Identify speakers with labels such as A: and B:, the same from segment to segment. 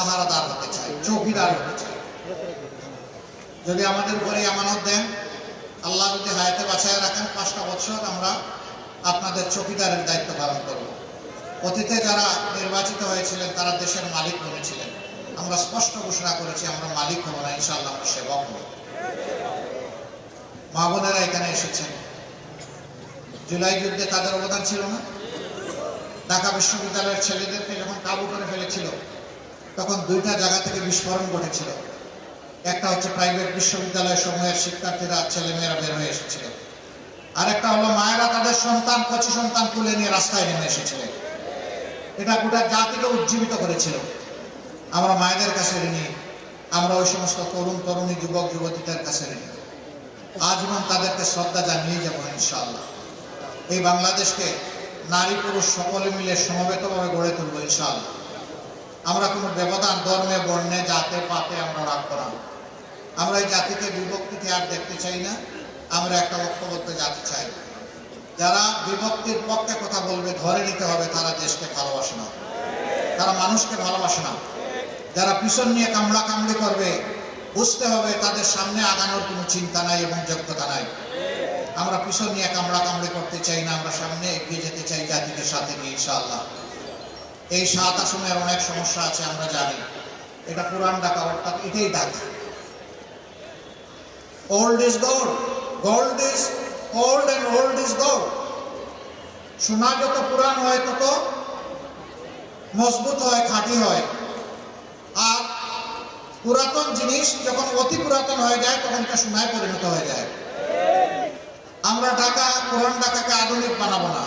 A: পাহারাদার হতে চাই, চৌকিদার হতে চাই। যদি আমাদের উপরে আমানত দেন, আল্লাহ যদি হায়াতে বাঁচায় রাখেন, 5টা বছর আমরা আপনাদের চৌকিদারের দায়িত্ব পালন করব। অতীতে যারা নির্বাচিত হয়েছিলেন তারা দেশের মালিক বলেছিলেন, আমরা স্পষ্ট ঘোষণা করেছি আমরা মালিক হব না, ইনশাআল্লাহ আমরা সেবক হব। মা বোনেরা এখানে এসেছেন, জুলাই যুদ্ধে তাদের অবদান ছিল না? ঢাকা বিশ্ববিদ্যালয়ের ছেলেদেরকে যখন কাবু করে ফেলেছিল তখন 2টা জায়গা থেকে বিস্ফোরণ ঘটেছিল। একটা হচ্ছে প্রাইভেট বিশ্ববিদ্যালয় সমূহের শিক্ষার্থীরা, ছেলেমেয়েরা বের হয়ে এসেছিল। আরেকটা হলো মায়েরা তাদের সন্তান, কচি সন্তান তুলে নিয়ে রাস্তায় নেমে এসেছিলেন। এটা গোটা জাতিকে উজ্জীবিত করেছিল। আমরা মায়েদের কাছে ঋণী, আমরা ওই সমস্ত তরুণ তরুণী, যুবক যুবতীদের কাছে ঋণী। আজীবন তাদেরকে শ্রদ্ধা জানিয়ে যাব ইনশাআল্লাহ। এই বাংলাদেশকে নারী পুরুষ সকলে মিলে সমবেতভাবে গড়ে তুলব ইনশাআল্লাহ। আমরা কোনো ব্যবধান ধর্মে, বর্ণে, জাতে পাতে আমরা রাখবো না। আমরা এই জাতিকে বিভক্তিতে আর দেখতে চাই না। আমরা একটা ঐক্যবদ্ধ জাতি চাই। যারা বিভক্তির পক্ষে কথা বলবে ধরে নিতে হবে তারা দেশকে ভালোবাসে না, তারা মানুষকে ভালোবাসে না। যারা পিছন নিয়ে কামড়া কামড়ি করবে বুঝতে হবে তাদের সামনে আগানোর কোনো চিন্তা নাই এবং যোগ্যতা নাই। আমরা পিছন নিয়ে কামড়া কামড়ি করতে চাই না, আমরা সামনে এগিয়ে যেতে চাই জাতিকে সাথে নিয়ে ইনশাআল্লাহ। এই 7 আসনের অনেক সমস্যা আছে আমরা জানি। এটা পুরান ঢাকা, অর্থাৎ এটাই Dhaka. Old is gold, gold is old and old is gold. সোনা যত পুরান হয় তত মজবুত হয়, খাঁটি হয়। আর পুরাতন জিনিস যখন অতি পুরাতন হয়ে যায় তখন তা সোনায় পরিণত হয়ে যায়। আমরা ঢাকা, পুরান ঢাকাকে আধুনিক বানাবো না,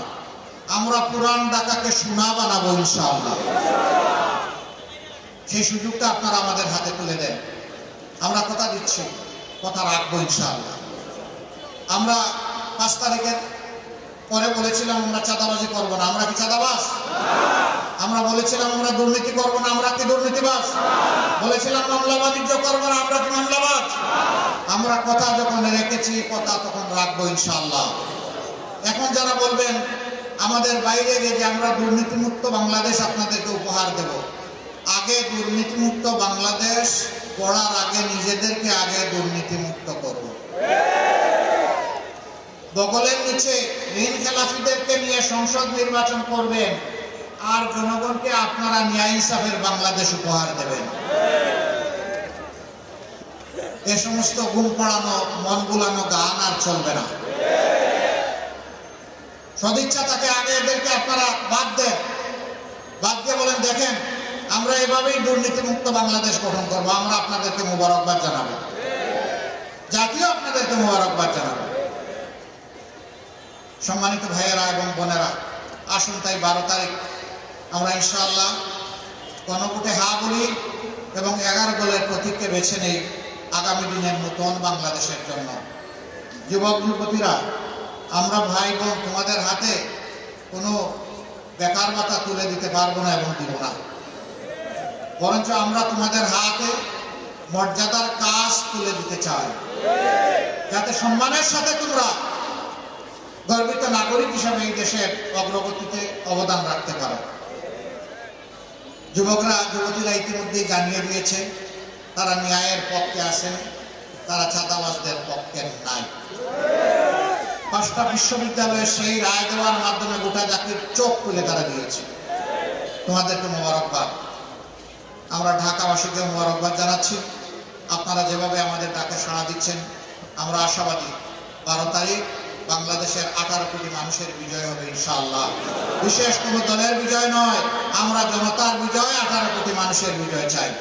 A: আমরা পুরান ঢাকাকে সোনা বানাবো ইনশাআল্লাহ। সেই সুযোগটা আপনারা আমাদের হাতে তুলে দেন। আমরা কথা দিচ্ছি, কথা রাখবো ইনশাআল্লাহ। আমরা 5 তারিখের পরে বলেছিলাম আমরা চাঁদাবাজি করবো না, আমরা কি চাঁদাবাজ? আমরা বলেছিলাম আমরা দুর্নীতি করবো না, আমরা কি দুর্নীতিবাজ? বলেছিলাম মামলা বাণিজ্য করবো না, আমরা কি মামলাবাজ? আমরা কথা যখন রেখেছি কথা তখন রাখবো ইনশাআল্লাহ। এখন যারা বলবেন আমাদের বাইরে গিয়ে যে আমরা দুর্নীতিমুক্ত বাংলাদেশ আপনাদেরকে উপহার দেব, আগে দুর্নীতিমুক্ত বাংলাদেশ করার আগে নিজেদেরকে আগে দুর্নীতিমুক্ত করব। বগলের নিচে ঋণ খেলাফিদেরকে নিয়ে সংসদ নির্বাচন করবেন আর জনগণকে আপনারা ন্যায় ইনসাফের বাংলাদেশ উপহার দেবেন। এ সমস্ত ঘুম পড়ানো, মন বুলানো গান আর চলবে না। সদিচ্ছা তাকে আগে এদেরকে আপনারা বাদ দেন, বাদ দিয়ে বলেন দেখেন আমরা এভাবেই দুর্নীতিমুক্ত বাংলাদেশ গঠন করবো। আমরা আপনাদেরকে মোবারকবাদ জানাবো, জাতীয় আপনাদেরকে মোবারকবাদ জানাবো। সম্মানিত ভাইয়েরা এবং বোনেরা, আসুন তাই 12 তারিখ আমরা ইনশাআল্লাহ গণভোটে হা বলি এবং 11 গোলের প্রতীককে বেছে নেই আগামী দিনের নতুন বাংলাদেশের জন্য। যুবক যুবতীরা, আমরা ভাই বোন তোমাদের হাতে কোনো বেকার ভাতা তুলে দিতে পারবো না এবং দিব না, বরঞ্চ আমরা তোমাদের হাতে মর্যাদার কাজ তুলে দিতে চাই, যাতে সম্মানের সাথে তোমরা গর্বিত নাগরিক হিসাবে এই দেশের অগ্রগতিতে অবদান রাখতে পারো। যুবকরা যুবতীরা ইতিমধ্যেই জানিয়ে দিয়েছে তারা ন্যায়ের পক্ষে আছেন, তারা চাঁদাবাজদের পক্ষে নাই। 5টা বিশ্ববিদ্যালয়ে সেই রায় দেওয়ার মাধ্যমে গোটা জাতির চোখ খুলে তারা দিয়েছে। তোমাদেরকে মোবারকবাদ। আমরা ঢাকাবাসীকে মোবারকবাদ জানাচ্ছি। আপনারা যেভাবে আমাদের ডাকে সাড়া দিচ্ছেন আমরা আশাবাদী 12 তারিখ বাংলাদেশের 18 কোটি মানুষের বিজয় হবে ইনশাআল্লাহ। বিশেষ কোনো দলের বিজয় নয়, আমরা জনতার বিজয়, 18 কোটি মানুষের বিজয় চাই।